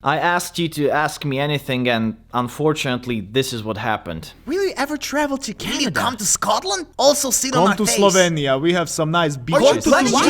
I asked you to ask me anything, and unfortunately, this is what happened. Will you ever travel to Canada? Will you come to Scotland? Also sit on my Come to face. Slovenia, we have some nice beaches. Why don't you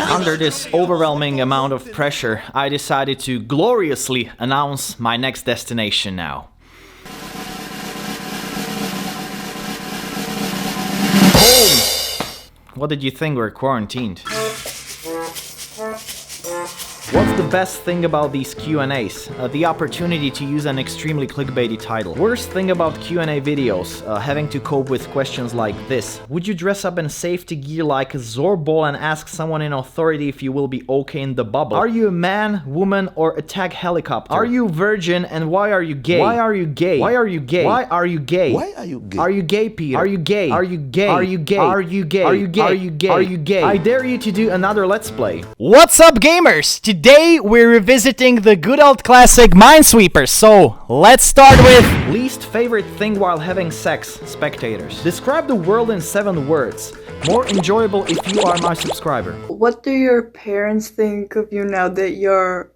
Under this overwhelming amount of pressure, I decided to gloriously announce my next destination now. Home! What did you think, we're quarantined? What's the best thing about these Q&As? The opportunity to use an extremely clickbaity title. Worst thing about Q&A videos, having to cope with questions like this. Would you dress up in safety gear like a Zorbol and ask someone in authority if you will be okay in the bubble? Are you a man, woman, or attack helicopter? Are you virgin and why are you gay? Why are you gay? Why are you gay? Why are you gay? Why are you gay? Are you gay, Peter? Are you gay? Are you gay? Are you gay? Are you gay? Are you gay? Are you gay? Are you gay? I dare you to do another Let's Play. What's up, gamers? Today we're revisiting the good old classic Minesweeper, so let's start with Least favorite thing while having sex, spectators. Describe the world in 7 words. More enjoyable if you are my subscriber. What do your parents think of you now that you're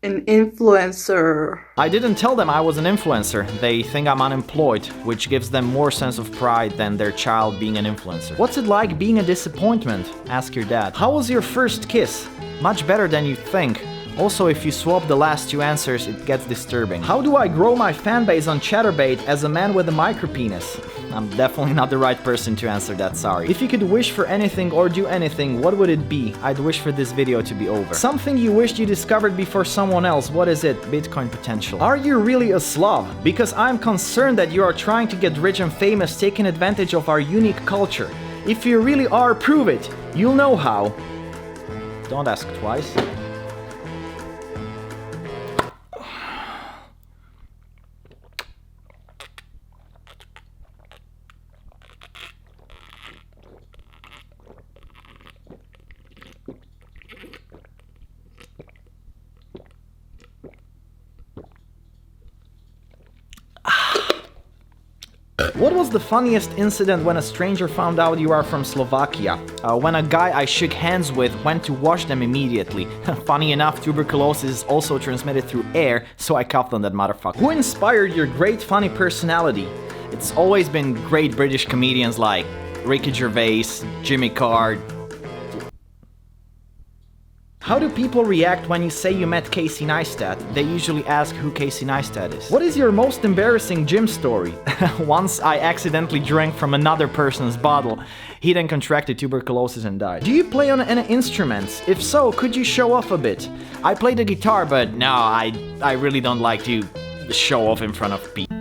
an influencer? I didn't tell them I was an influencer. They think I'm unemployed, which gives them more sense of pride than their child being an influencer. What's it like being a disappointment? Ask your dad. How was your first kiss? Much better than you think. Also, if you swap the last 2 answers, it gets disturbing. How do I grow my fanbase on Chaturbate as a man with a micropenis? I'm definitely not the right person to answer that, sorry. If you could wish for anything or do anything, what would it be? I'd wish for this video to be over. Something you wished you discovered before someone else, what is it? Bitcoin potential. Are you really a Slav? Because I'm concerned that you are trying to get rich and famous, taking advantage of our unique culture. If you really are, prove it. You'll know how. Don't ask twice. What was the funniest incident when a stranger found out you are from Slovakia? When a guy I shook hands with went to wash them immediately. Funny enough, tuberculosis is also transmitted through air, so I coughed on that motherfucker. Who inspired your great funny personality? It's always been great British comedians like Ricky Gervais, Jimmy Carr. How do people react when you say you met Casey Neistat? They usually ask who Casey Neistat is. What is your most embarrassing gym story? Once I accidentally drank from another person's bottle. He then contracted tuberculosis and died. Do you play on any instruments? If so, could you show off a bit? I play the guitar, but no, I really don't like to show off in front of people.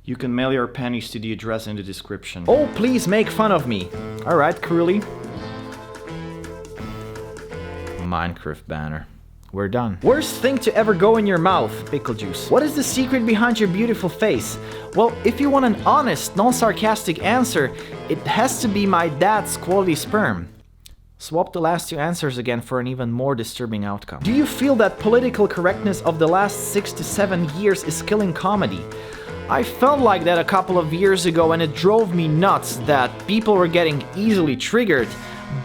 You can mail your pennies to the address in the description. Oh, please make fun of me. Alright, Curly. Minecraft banner. We're done. Worst thing to ever go in your mouth, pickle juice. What is the secret behind your beautiful face? Well, if you want an honest, non-sarcastic answer, it has to be my dad's quality sperm. Swap the last 2 answers again for an even more disturbing outcome. Do you feel that political correctness of the last 6 to 7 years is killing comedy? I felt like that a couple of years ago and it drove me nuts that people were getting easily triggered,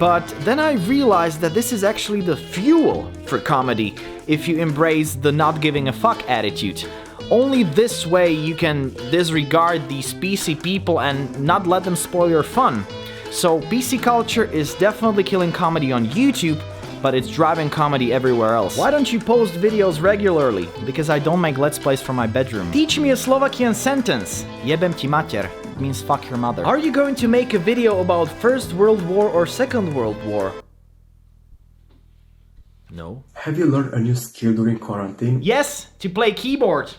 but then I realized that this is actually the fuel for comedy if you embrace the not giving a fuck attitude. Only this way you can disregard these PC people and not let them spoil your fun. So PC culture is definitely killing comedy on YouTube, but it's driving comedy everywhere else. Why don't you post videos regularly? Because I don't make Let's Plays from my bedroom. Teach me a Slovakian sentence. Jebem ti mater. It means fuck your mother. Are you going to make a video about First World War or Second World War? No. Have you learned a new skill during quarantine? Yes, to play keyboard.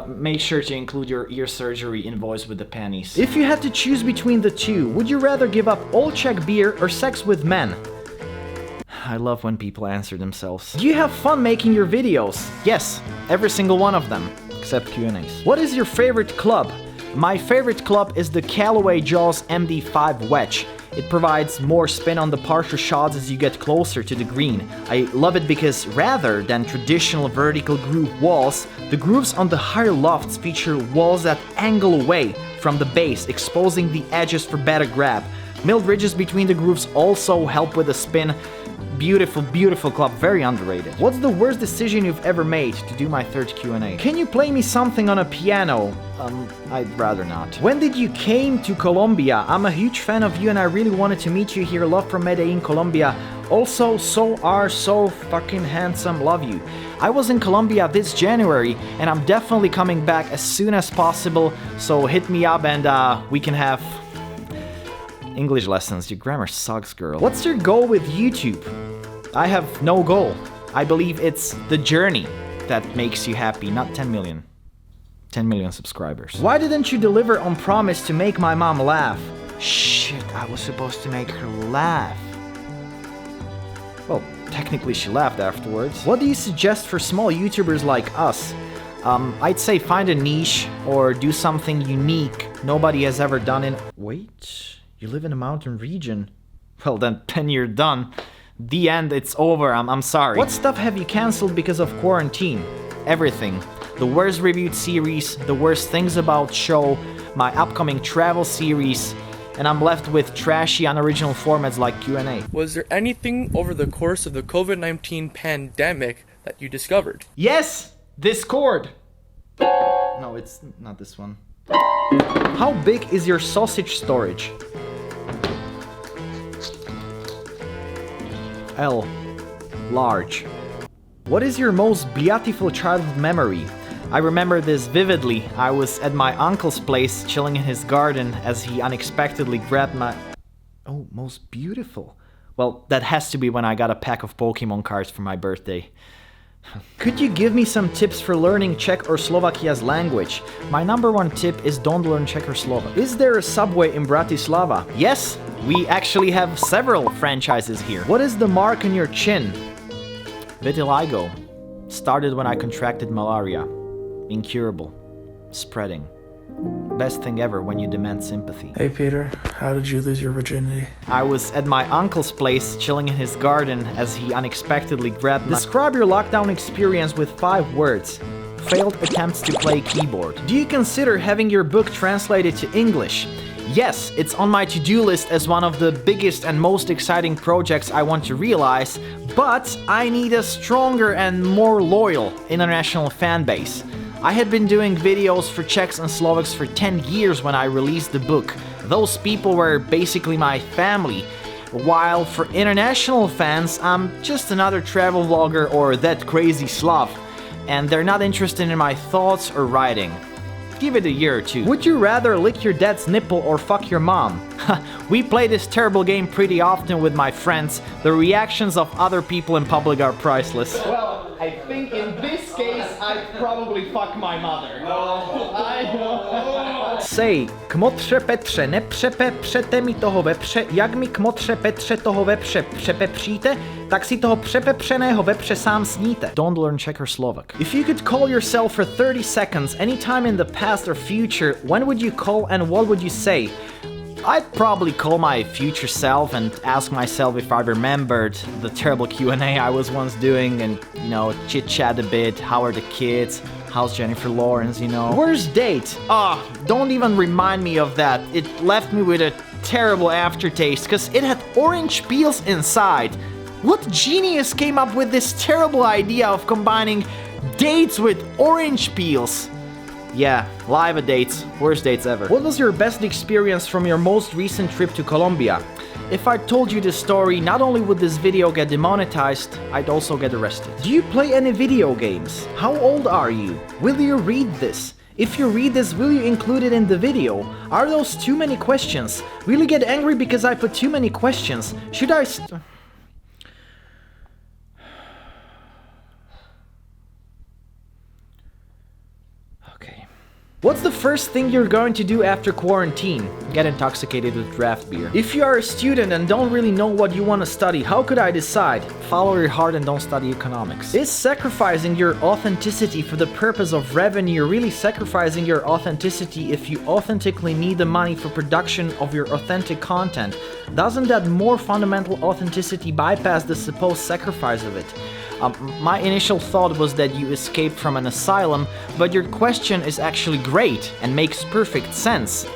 Make sure to include your ear surgery invoice with the pennies. If you had to choose between the two, would you rather give up all Czech beer or sex with men? I love when people answer themselves. Do you have fun making your videos? Yes, every single one of them, except Q&As. What is your favorite club? My favorite club is the Callaway Jaws MD5 wedge. It provides more spin on the partial shots as you get closer to the green. I love it because rather than traditional vertical groove walls, the grooves on the higher lofts feature walls that angle away from the base, exposing the edges for better grab. Milled ridges between the grooves also help with the spin. Beautiful, beautiful club, very underrated. What's the worst decision you've ever made to do my third Q&A? Can you play me something on a piano? I'd rather not. When did you came to Colombia? I'm a huge fan of you and I really wanted to meet you here. Love from Medellin, Colombia. Also, so fucking handsome. Love you. I was in Colombia this January and I'm definitely coming back as soon as possible. So hit me up and we can have English lessons. Your grammar sucks, girl. What's your goal with YouTube? I have no goal. I believe it's the journey that makes you happy, not 10 million. 10 million subscribers. Why didn't you deliver on promise to make my mom laugh? Shit, I was supposed to make her laugh. Well, technically she laughed afterwards. What do you suggest for small YouTubers like us? I'd say find a niche or do something unique nobody has ever done in... Wait... You live in a mountain region. Well then you're done. The end, it's over, I'm sorry. What stuff have you cancelled because of quarantine? Everything. The worst reviewed series, the worst things about show, my upcoming travel series, and I'm left with trashy unoriginal formats like Q&A. Was there anything over the course of the COVID-19 pandemic that you discovered? Yes! Discord! No, it's not this one. How big is your sausage storage? L. Large. What is your most beautiful childhood memory? I remember this vividly. I was at my uncle's place chilling in his garden as he unexpectedly grabbed my... Oh, most beautiful. Well, that has to be when I got a pack of Pokemon cards for my birthday. Could you give me some tips for learning Czech or Slovakia's language? My number one tip is don't learn Czech or Slovak. Is there a Subway in Bratislava? Yes, we actually have several franchises here. What is the mark on your chin? Vitiligo. Started when I contracted malaria. Incurable. Spreading. Best thing ever when you demand sympathy. Hey Peter, how did you lose your virginity? I was at my uncle's place chilling in his garden as he unexpectedly grabbed my... Describe your lockdown experience with 5 words. Failed attempts to play keyboard. Do you consider having your book translated to English? Yes, it's on my to-do list as one of the biggest and most exciting projects I want to realize, but I need a stronger and more loyal international fan base. I had been doing videos for Czechs and Slovaks for 10 years when I released the book. Those people were basically my family. While for international fans, I'm just another travel vlogger or that crazy Slav, and they're not interested in my thoughts or writing. Give it a year or two. Would you rather lick your dad's nipple or fuck your mom? We play this terrible game pretty often with my friends. The reactions of other people in public are priceless. Well, I think in this case, I'd probably fuck my mother. Say, kmotře Petře, nepřepe, přete mi toho vepře, jak mi kmotře Petře toho vepře přepepříte, tak si toho přepepřeného vepře sám sníte. Don't learn Czech or Slovak. If you could call yourself for 30 seconds anytime in the past or future, when would you call and what would you say? I'd probably call my future self and ask myself if I remembered the terrible Q&A I was once doing and, you know, chit-chat a bit. How are the kids? How's Jennifer Lawrence, you know? Worst date? Don't even remind me of that. It left me with a terrible aftertaste because it had orange peels inside. What genius came up with this terrible idea of combining dates with orange peels? Yeah, live dates, worst dates ever. What was your best experience from your most recent trip to Colombia? If I told you this story, not only would this video get demonetized, I'd also get arrested. Do you play any video games? How old are you? Will you read this? If you read this, will you include it in the video? Are those too many questions? Will you get angry because I put too many questions? Should I Okay. What's the first thing you're going to do after quarantine? Get intoxicated with draft beer. If you are a student and don't really know what you want to study, how could I decide? Follow your heart and don't study economics. Is sacrificing your authenticity for the purpose of revenue really sacrificing your authenticity if you authentically need the money for production of your authentic content? Doesn't that more fundamental authenticity bypass the supposed sacrifice of it? My initial thought was that you escaped from an asylum, but your question is actually great and makes perfect sense.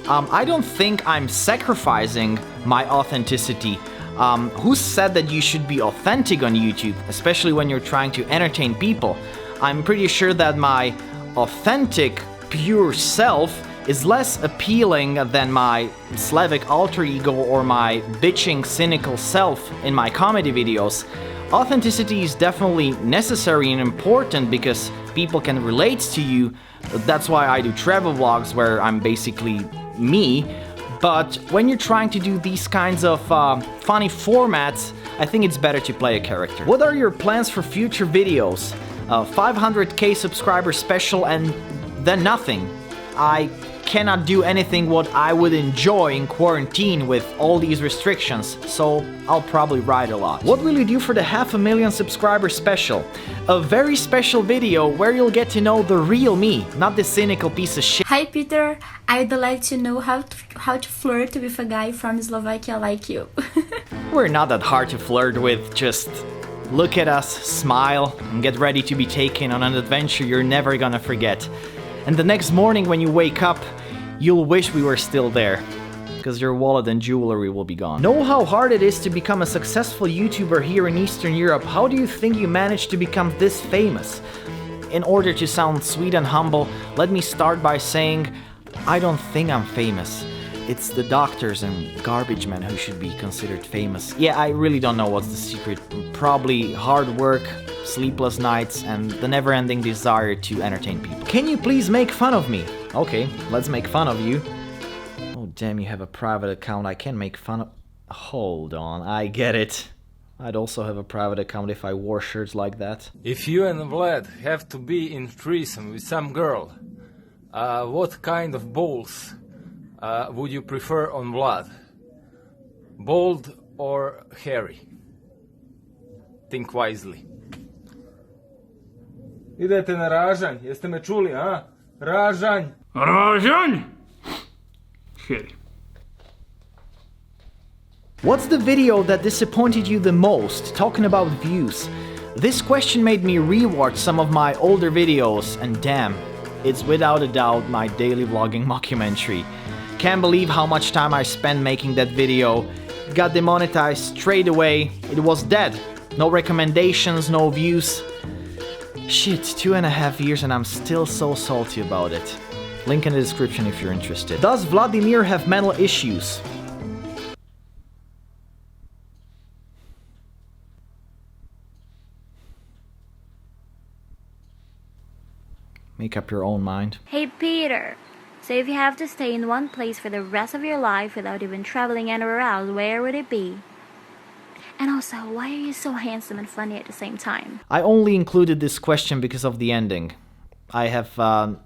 I don't think I'm sacrificing my authenticity. Who said that you should be authentic on YouTube, especially when you're trying to entertain people? I'm pretty sure that my authentic, pure self is less appealing than my Slavic alter ego or my bitching, cynical self in my comedy videos. Authenticity is definitely necessary and important because people can relate to you. That's why I do travel vlogs where I'm basically me. But when you're trying to do these kinds of funny formats, I think it's better to play a character. What are your plans for future videos? 500k subscriber special and then nothing. I cannot do anything what I would enjoy in quarantine with all these restrictions, so I'll probably write a lot. What will you do for the 500,000 subscriber special? A very special video where you'll get to know the real me, not the cynical piece of shit. Hi Peter, I'd like to know how to flirt with a guy from Slovakia like you. We're not that hard to flirt with, just look at us, smile, and get ready to be taken on an adventure you're never gonna forget. And the next morning when you wake up, you'll wish we were still there, because your wallet and jewelry will be gone. Know how hard it is to become a successful YouTuber here in Eastern Europe. How do you think you managed to become this famous? In order to sound sweet and humble, let me start by saying, I don't think I'm famous. It's the doctors and garbage men who should be considered famous. Yeah, I really don't know what's the secret. Probably hard work, sleepless nights, and the never-ending desire to entertain people. Can you please make fun of me? Okay, let's make fun of you. Oh damn, you have a private account. I can make fun of... Hold on, I get it. I'd also have a private account if I wore shirts like that. If you and Vlad have to be in threesome with some girl, what kind of balls would you prefer on Vlad? Bald or hairy? Think wisely. Idete na ražanj, jeste me čuli, a? Ražanj! Ražanj! Hairy. What's the video that disappointed you the most? Talking about views. This question made me rewatch some of my older videos, and damn, it's without a doubt my daily vlogging mockumentary. Can't believe how much time I spent making that video. It got demonetized straight away. It was dead. No recommendations, no views. Shit, 2.5 years and I'm still so salty about it. Link in the description if you're interested. Does Vladimir have mental issues? Make up your own mind. Hey Peter, so if you have to stay in one place for the rest of your life without even traveling anywhere else, where would it be? And also, why are you so handsome and funny at the same time? I only included this question because of the ending. I have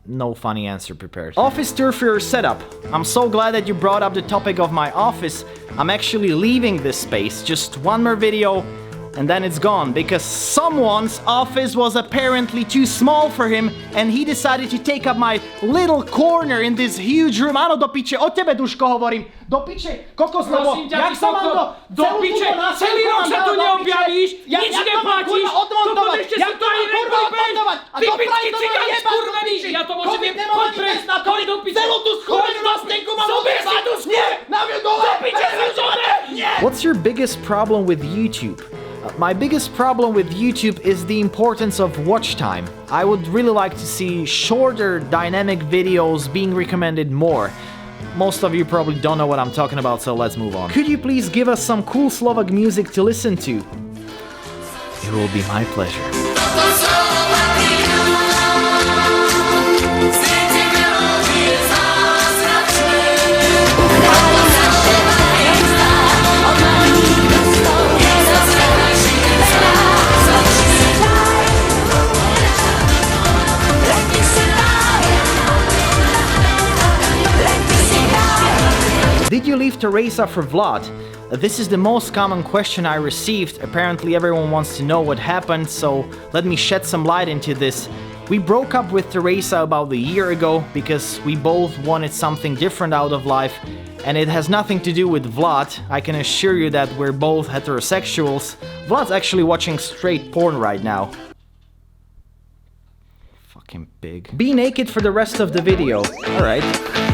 no funny answer prepared. Office tour for your setup. I'm so glad that you brought up the topic of my office. I'm actually leaving this space. Just one more video and then it's gone because someone's office was apparently too small for him and he decided to take up my little corner in this huge room. Áno, do piče, o tebe, Duško, hovorím. Do piče, kokos, lebo jak sa mám do piče, celý rok sa tu neobjavíš, nič neplatíš, toto ešte si to ani nekúpeš, typický cigán skurvený, ja to môžem choď prejsť, choď do piče, choď zober si Dušku, do piče si zober! What's your biggest problem with YouTube? My biggest problem with YouTube is the importance of watch time. I would really like to see shorter, dynamic videos being recommended more. Most of you probably don't know what I'm talking about, so let's move on. Could you please give us some cool Slovak music to listen to? It will be my pleasure. leave Teresa for Vlad? This is the most common question I received. Apparently everyone wants to know what happened, so let me shed some light into this. We broke up with Teresa about a year ago because we both wanted something different out of life, and it has nothing to do with Vlad. I can assure you that we're both heterosexuals. Vlad's actually watching straight porn right now. Fucking pig. Be naked for the rest of the video. Alright.